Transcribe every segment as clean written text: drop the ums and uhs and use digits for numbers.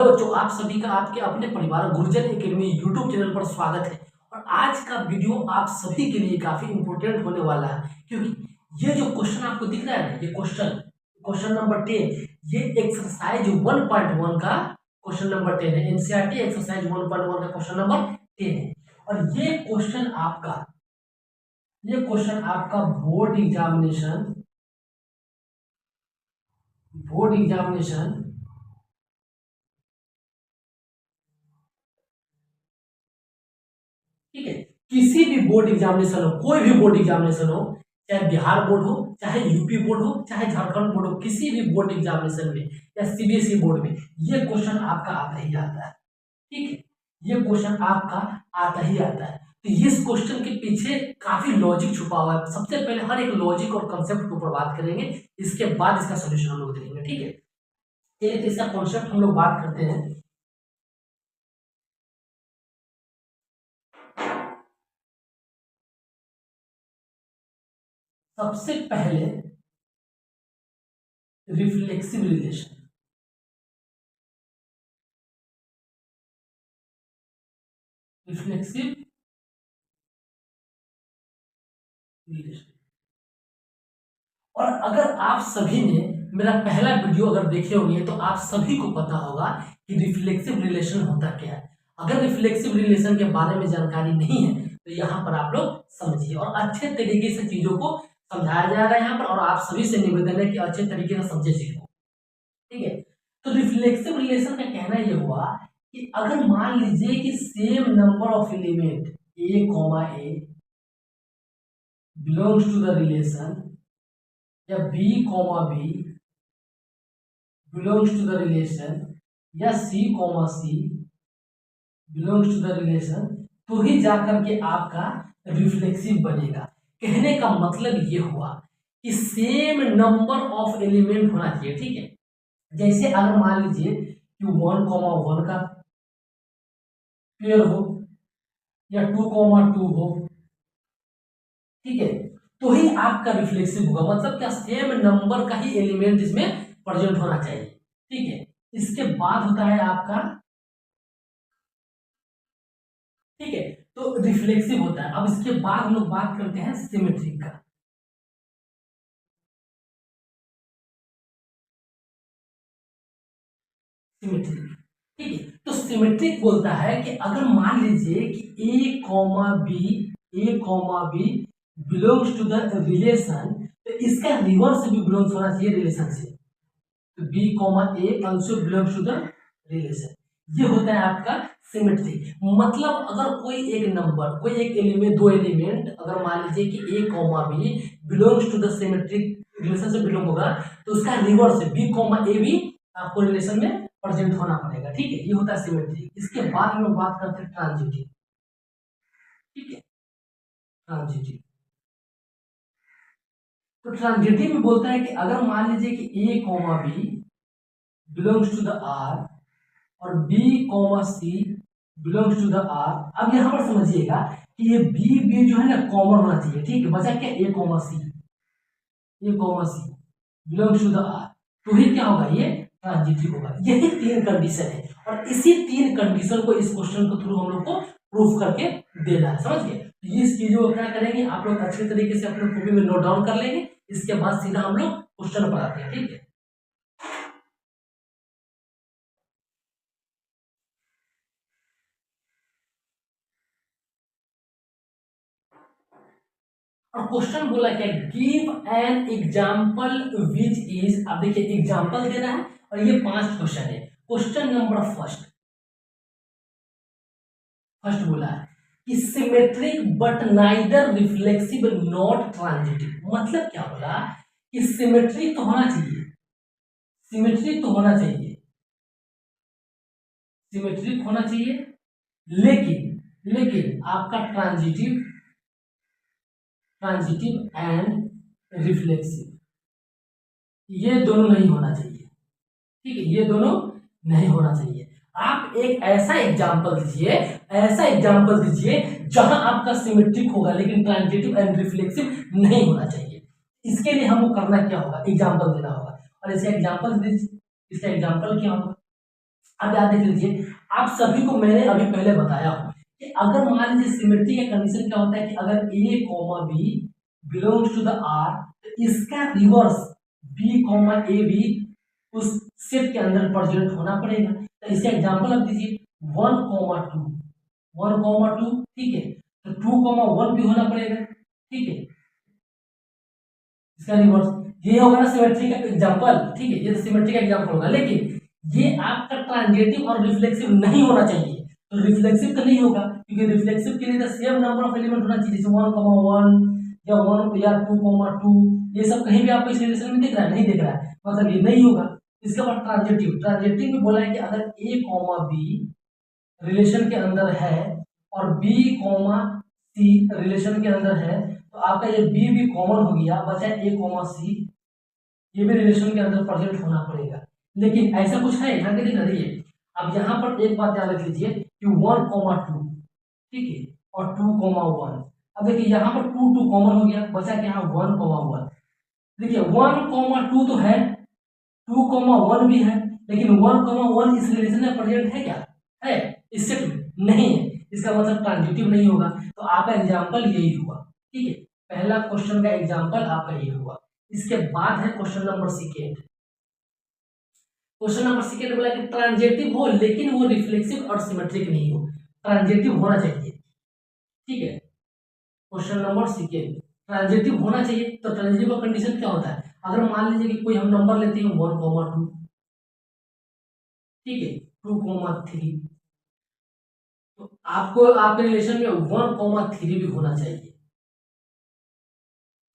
तो आप सभी का आपके अपने परिवार गुरुजन एकेडमी यूट्यूब चैनल पर स्वागत है। और आज का वीडियो आप सभी के लिए काफी इंपॉर्टेंट होने वाला है, क्योंकि ये जो क्वेश्चन आपको दिख रहा है ना, ये क्वेश्चन नंबर 10, ये एक्सरसाइज 1.1 का क्वेश्चन नंबर 10 है। एनसीईआरटी एक्सरसाइज 1.1 का क्वेश्चन नंबर 10 है। और ये क्वेश्चन आपका बोर्ड एग्जामिनेशन ठीक है, किसी भी बोर्ड एग्जामिनेशन हो, कोई भी बोर्ड एग्जामिनेशन हो, चाहे बिहार बोर्ड हो, चाहे यूपी बोर्ड हो, चाहे झारखंड बोर्ड हो, किसी भी बोर्ड एग्जामिनेशन में या सीबीएसई बोर्ड में ये क्वेश्चन आपका आता ही आता है। ठीक है, ये क्वेश्चन आपका आता ही आता है। तो इस क्वेश्चन के पीछे काफी लॉजिक छुपा हुआ है। सबसे पहले हर एक लॉजिक और कंसेप्ट के ऊपर बात करेंगे, इसके बाद इसका सोल्यूशन हम लोग देखेंगे। ठीक है, एक इसका कॉन्सेप्ट हम लोग बात करते हैं। सबसे पहले रिफ्लेक्सिव रिलेशन, रिफ्लेक्सिव रिलेशन। और अगर आप सभी ने मेरा पहला वीडियो अगर देखे होंगे तो आप सभी को पता होगा कि रिफ्लेक्सिव रिलेशन होता क्या है। अगर रिफ्लेक्सिव रिलेशन के बारे में जानकारी नहीं है तो यहाँ पर आप लोग समझिए, और अच्छे तरीके से चीजों को समझाया जाएगा यहाँ पर। और आप सभी से निवेदन है कि अच्छे तरीके से समझे चीज को। ठीक है, तो रिफ्लेक्सिव रिलेशन का कहना यह हुआ कि अगर मान लीजिए कि same number of element A belongs to the relation, या B, B belongs to the relation, या C, C belongs to the relation, तो ही जाकर के आपका रिफ्लेक्सिव बनेगा। कहने का मतलब ये हुआ कि सेम नंबर ऑफ एलिमेंट होना चाहिए। ठीक है, जैसे अगर मान लीजिए कि 1, 1 का पेयर हो, या 2, 2 हो, ठीक है, तो ही आपका रिफ्लेक्सिव होगा। मतलब क्या, सेम नंबर का ही एलिमेंट इसमें प्रेजेंट होना चाहिए। ठीक है, इसके बाद होता है आपका, ठीक है, तो रिफ्लेक्सिव होता है। अब इसके बाद हम लोग बात करते हैं सिमेट्रिक का। सिमेट्रिक, ठीक है, तो सिमेट्रिक बोलता है कि अगर मान लीजिए कि A comma B belongs to the relation, तो इसका रिवर्स भी बिलोंग्स होना चाहिए रिलेशन से। तो B, A also belongs to the relation। ये होता है आपका सिमेट्री। मतलब अगर कोई एक नंबर, कोई एक एलिमेंट, दो एलिमेंट अगर मान लीजिए कि A, B belongs to the symmetric relation से बिलोंग होगा, तो उसका रिवर्स B, A भी आपको रिलेशन में प्रेजेंट होना पड़ेगा। ठीक है, ये होता है सिमेट्री। इसके बाद हम लोग बात करते हैं ट्रांजिटिव। ठीक है, ट्रांजिटिव, तो ट्रांजिटिव में बोलता है कि अगर मान लीजिए कि A, B belongs to the R, और B, C belongs to the R। अब यहां पर समझिएगा कि ये B जो है ना कॉमन होना चाहिए। ठीक है, बचा क्या, A, C belongs to the R, तो ही क्या होगा, ये ट्रांजिटिव होगा। यही तीन कंडीशन है, और इसी तीन कंडीशन को इस क्वेश्चन के थ्रू हम लोग को प्रूफ करके देना है। समझ गए? तो इस चीजों को क्या करेंगे, आप लोग अच्छे तरीके से अपने कॉपी में नोट डाउन कर लेंगे। इसके बाद सीधा हम लोग क्वेश्चन पर आते हैं। ठीक है, और क्वेश्चन बोला क्या, give an example which is. अब देखिए एग्जाम्पल देना है, और ये 5 क्वेश्चन है। क्वेश्चन नंबर फर्स्ट बोला है कि symmetric but neither reflexive not transitive. मतलब क्या बोला कि सिमेट्रिक तो होना चाहिए, सिमेट्रिक तो होना चाहिए, सिमेट्रिक होना चाहिए, लेकिन आपका ट्रांजिटिव एंड रिफ्लेक्सिव ये दोनों नहीं होना चाहिए। ठीक है, ये दोनों नहीं होना चाहिए। आप एक ऐसा एग्जांपल दीजिए जहां आपका सिमेट्रिक होगा लेकिन ट्रांजिटिव एंड रिफ्लेक्सिव नहीं होना चाहिए। इसके लिए हमको करना क्या होगा, एग्जांपल देना होगा। और इसका एग्जांपल क्या होगा, अब याद देख लीजिए, आप सभी को मैंने अभी पहले बताया हूं कि अगर मान लीजिए सिमेट्री का कंडीशन क्या होता है कि अगर A comma B belongs to the R, तो इसका रिवर्स बी कॉमा ए भी उस सेट के अंदर प्रेजेंट होना पड़ेगा। तो इसका एग्जांपल आप दीजिए 1,2, 1,2, ठीक है, तो 2,1 भी होना पड़ेगा, ठीक है, इसका रिवर्स ये होगा ना सिमेट्री का एग्जांपल, ठीक है, ये तो सिमेट्री का एग्जांपल होगा, लेकिन ये आपका ट्रांजिटिव और रिफ्लेक्सिव नहीं होना चाहिए। तो रिफ्लेक्सिव तो नहीं होगा, क्योंकि रिफ्लेक्सिव के लिए तो सेम नंबर ऑफ एलिमेंट होना चाहिए, जैसे 1,1 या 1 या 2,2, ये सब कहीं भी आपको इस रिलेशन में दिख रहा है? नहीं दिख रहा है, मतलब ये नहीं होगा। इसके बाद ट्रांजिटिव, ट्रांजिटिव में बोला है कि अगर ए कॉमा बी रिलेशन के अंदर है और बी कॉमा सी रिलेशन के अंदर है, तो आपका ये बी कॉमन हो गया, बचा ए कॉमा सी, ये भी रिलेशन के अंदर प्रेजेंट होना पड़ेगा। लेकिन ऐसा कुछ है यहाँ के दिख रही है। अब यहाँ पर एक बात ध्यान रख लीजिए कि 1,2, ठीक है, और 2,1। अब देखिए यहाँ पर 2 कॉमन हो गया, बचा कि यहाँ 1,1। देखिए 1,2 तो है, 2,1 भी है, लेकिन 1,1 इस रिलेशन में प्रेजेंट है क्या? है? इस सेट में नहीं है, इसका मतलब ट्रांजिटिव नहीं होगा। तो आपका एग्जाम्पल यही हुआ, ठीक है, पहला क्वेश्चन का एग्जाम्पल आपका ये हुआ। इसके बाद है question number second. Question number second बोला कि ट्रांजिटिव हो लेकिन वो रिफ्लेक्सिव और सिमेट्रिक नहीं हो, ट्रांजिटिव होना चाहिए, ठीक है। क्वेश्चन नंबर सेकेंड, ट्रांजिटिव होना चाहिए, तो ट्रांजिटिव का कंडीशन क्या होता है? अगर मान लीजिए कि कोई हम नंबर लेते हैं 1,2, ठीक है, 2,3, तो आपको आपके रिलेशन में 1,3 भी होना चाहिए,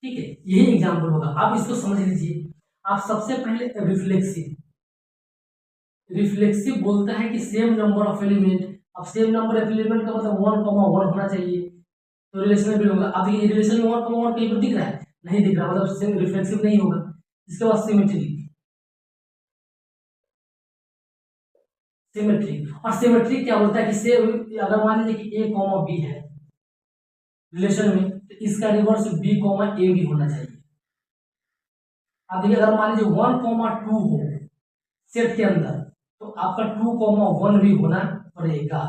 ठीक है, यही एग्जाम्पल होगा। आप इसको समझ लीजिए। आप सबसे पहले रिफ्लेक्सिव, रिफ्लेक्सिव बोलता है कि सेम नंबर ऑफ एलिमेंट, अब सेम नंबर ऑफ एलिमेंट का मतलब 1,1 होना चाहिए, तो रिलेशन में भी होगा। अब ये रिलेशन में 1,1 कहीं पर दिख रहा है? नहीं दिख रहा, मतलब सेम रिफ्लेक्सिव नहीं होगा। इसके बाद सिमेट्री, सिमेट्री और सिमेट्री क्या बोलता है कि से अगर मान लीजिए कि ए कॉमा बी है रिलेशन में, तो इसका रिवर्स बी कॉमा ए भी होना चाहिए। अब देखिए अगर मान लीजिए 1,2 हो सेट के अंदर, तो आपका 2,1 भी होना पड़ेगा।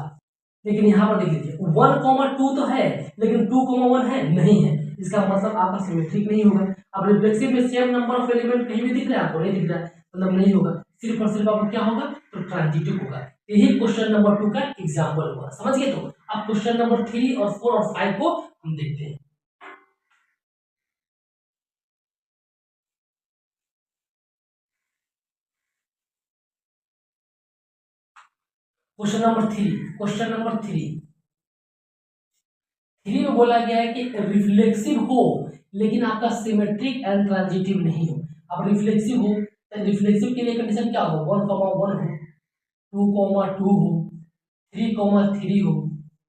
लेकिन यहाँ पर देख लीजिए 1,2 तो है, लेकिन 2,1 है नहीं है, इसका मतलब आपका सिमेट्रिक नहीं होगा। अब रिफ्लेक्सिव में सेम नंबर ऑफ एलिमेंट कहीं भी दिख रहा है आपको? नहीं दिख रहा है, मतलब नहीं होगा, सिर्फ और सिर्फ आपको क्या होगा? तो ट्रांजिटिव होगा। यही क्वेश्चन नंबर 2 का एग्जाम्पल होगा, समझ गए? तो अब क्वेश्चन नंबर 3 और 4 और 5 को हम देखते हैं। क्वेश्चन नंबर 3, क्वेश्चन नंबर 3 में बोला गया है कि रिफ्लेक्सिव हो लेकिन आपका सिमेट्रिक एंड ट्रांजिटिव नहीं हो। अब रिफ्लेक्सिव हो तो रिफ्लेक्सिव के लिए कंडीशन क्या हो? 1,1 हो, 2,2 हो, 3,3 हो,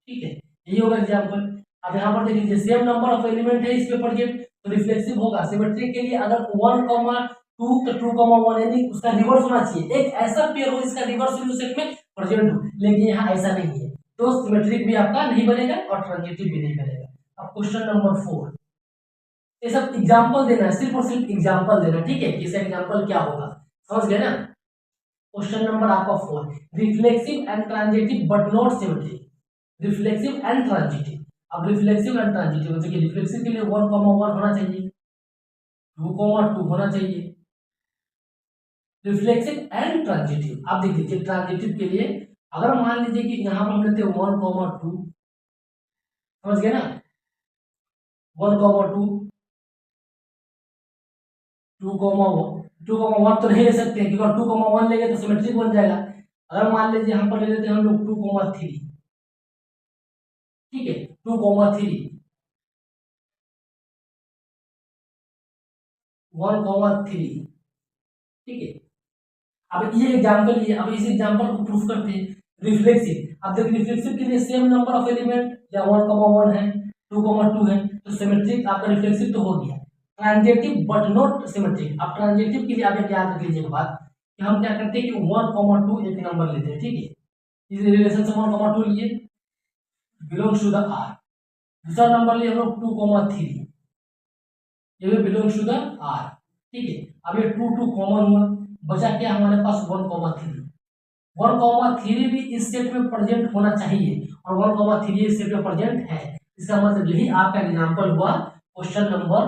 ठीक है, यही होगा एग्जाम्पल। अब यहाँ पर देखिए सेम नंबर ऑफ एलिमेंट है इस पेपर के, तो रिफ्लेक्सिव होगा। सिमेट्रिक के लिए अगर 1,2 तो 2,1 यानी उसका रिवर्स होना चाहिए, एक ऐसा पेयर हो जिसका रिवर्स भी उस सेट में प्रेजेंट हो, लेकिन यहाँ ऐसा नहीं है, तो सिमेट्रिक भी आपका नहीं बनेगा और ट्रांजिटिव भी नहीं बनेगा। अब क्वेश्चन नंबर 4, ये सब एग्जाम्पल देना है, सिर्फ और सिर्फ एग्जाम्पल देना, ठीक है, इसका एग्जाम्पल क्या होगा, समझ गए ना? क्वेश्चन नंबर आपका 4, reflexive and transitive but not symmetric, reflexive and transitive. अब रिफ्लेक्सिव एंड ट्रांजिटिव, देखिए रिफ्लेक्सिव के लिए 1,1 होना चाहिए, 2,2 होना चाहिए, रिफ्लेक्सिव एंड ट्रांजिटिव। अब देख लीजिए ट्रांजिटिव के लिए अगर मान लीजिए कि यहाँ पर हम लेते हैं 1,2, समझ गए ना, 1,2, 2,1 तो नहीं ले सकते हैं, क्योंकि 2,1 लेंगे तो सिमेट्रिक बन जाएगा। अगर मान लीजिए यहाँ पर ले लेते हैं हम लोग 2,3, ठीक है, 2,3, 1,3, ठीक है। अब ये एग्जाम्पल लिए, अब इस एग्जाम्पल को प्रूफ करते हैं। रिफ्लेक्सिव, अब देखिए रिफ्लेक्सिव के लिए सेम नंबर ऑफ एलिमेंट या 1,1 है, 2,2 है, तो सिमेट्रिक आपका रिफ्लेक्सिव तो हो गया। ट्रांजिटिव बट नॉट सिमेट्रिक, अब ट्रांजिटिव के लिए आप एक याद रख लीजिए एक बात कि हम क्या करते हैं कि 1,2 एक नंबर लेते हैं, ठीक है, इस रिलेशन से 1,2 लिए, बिलोंग्स टू द आर। दूसरा नंबर लिए हम लोग 2,3, ये भी बिलोंग्स टू द आर, ठीक है। अब ये 2 कॉमन हुआ, बचा क्या हमारे पास 1,3, 1,3 भी इस सेट में प्रेजेंट होना चाहिए और 1,3 इस सेट में प्रेजेंट है। इसका मतलब यही आपका एग्जांपल हुआ क्वेश्चन नंबर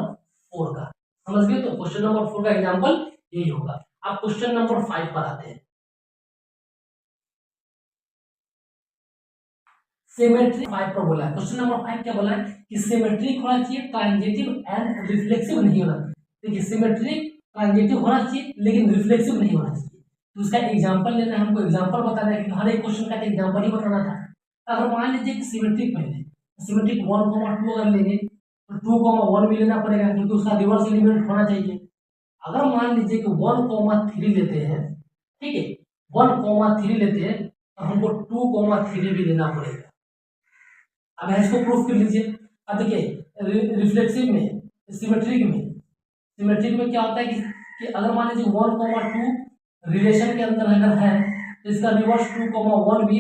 4 का। समझ गए? तो क्वेश्चन नंबर 4 का एग्जांपल यही होगा। अब क्वेश्चन नंबर 5 पर आते हैं। सिमेट्री 5 पर बोला है। क्वेश्चन नंबर 5 क्या बोला है कि सिमेट्रिक होना चाहिए, ट्रांजिटिव एंड रिफ्लेक्सिव नहीं होना। देखिए सिमेट्रिक ट्रांजिटिव होना चाहिए लेकिन रिफ्लेक्सिव नहीं होना चाहिए। तो उसका एग्जांपल लेना है, हमको एग्जांपल बताना है कि हर एक क्वेश्चन का एग्जांपल ही बताना था। अगर मान लीजिए कि सिमेट्रिक पहले सिमेट्रिक 1,2 अगर लेंगे तो 2,1 भी लेना पड़ेगा क्योंकि उसका रिवर्स एलिमेंट होना चाहिए। अगर मान लीजिए कि 1,3 लेते हैं, ठीक है, 1,3 लेते हैं तो हमको 2,3 भी लेना पड़ेगा। अब इसको प्रूफ कर लीजिए। अब देखिए रिफ्लेक्सिव में सिमेट्रिक में क्या होता है कि अगर मान लीजिए 1,2 रिलेशन के अंदर अगर है तो इसका रिवर्स 2,1 भी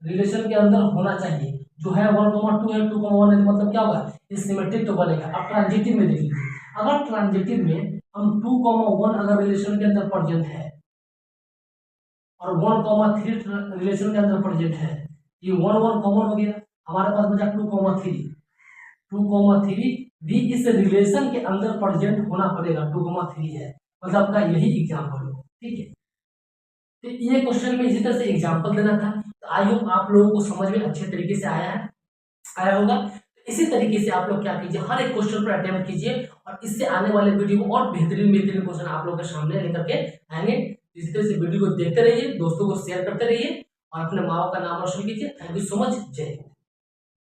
रिलेशन के अंदर होना चाहिए। जो है 1,2 है 2,1 है, मतलब क्या होगा ये सिमेट्रिक तो बनेगा। अब ट्रांजिटिव में देख लीजिए, अगर ट्रांजिटिव में हम 2,1 अगर रिलेशन के अंदर प्रेजेंट है और 1,3 रिलेशन के अंदर प्रेजेंट है, ये 1 कॉमन हो गया, हमारे पास बचा 2,3 भी इस रिलेशन के अंदर प्रेजेंट होना पड़ेगा। 2,3 है, मतलब आपका यही एग्जांपल हो। ठीक है, तो ये क्वेश्चन में इसी तरह से एग्जांपल देना था। तो आई होप आप लोगों को समझ में अच्छे तरीके से आया होगा। तो इसी तरीके से आप लोग क्या कीजिए, हर एक क्वेश्चन पर अटेम्प्ट कीजिए और इससे आने वाले वीडियो और बेहतरीन क्वेश्चन आप लोगों के सामने लेकर के आएंगे। इसी तरह से वीडियो को देखते रहिए, दोस्तों को शेयर करते रहिए और अपने माँ बाप का नाम रोशन कीजिए। Thank you so much. जय हिंद।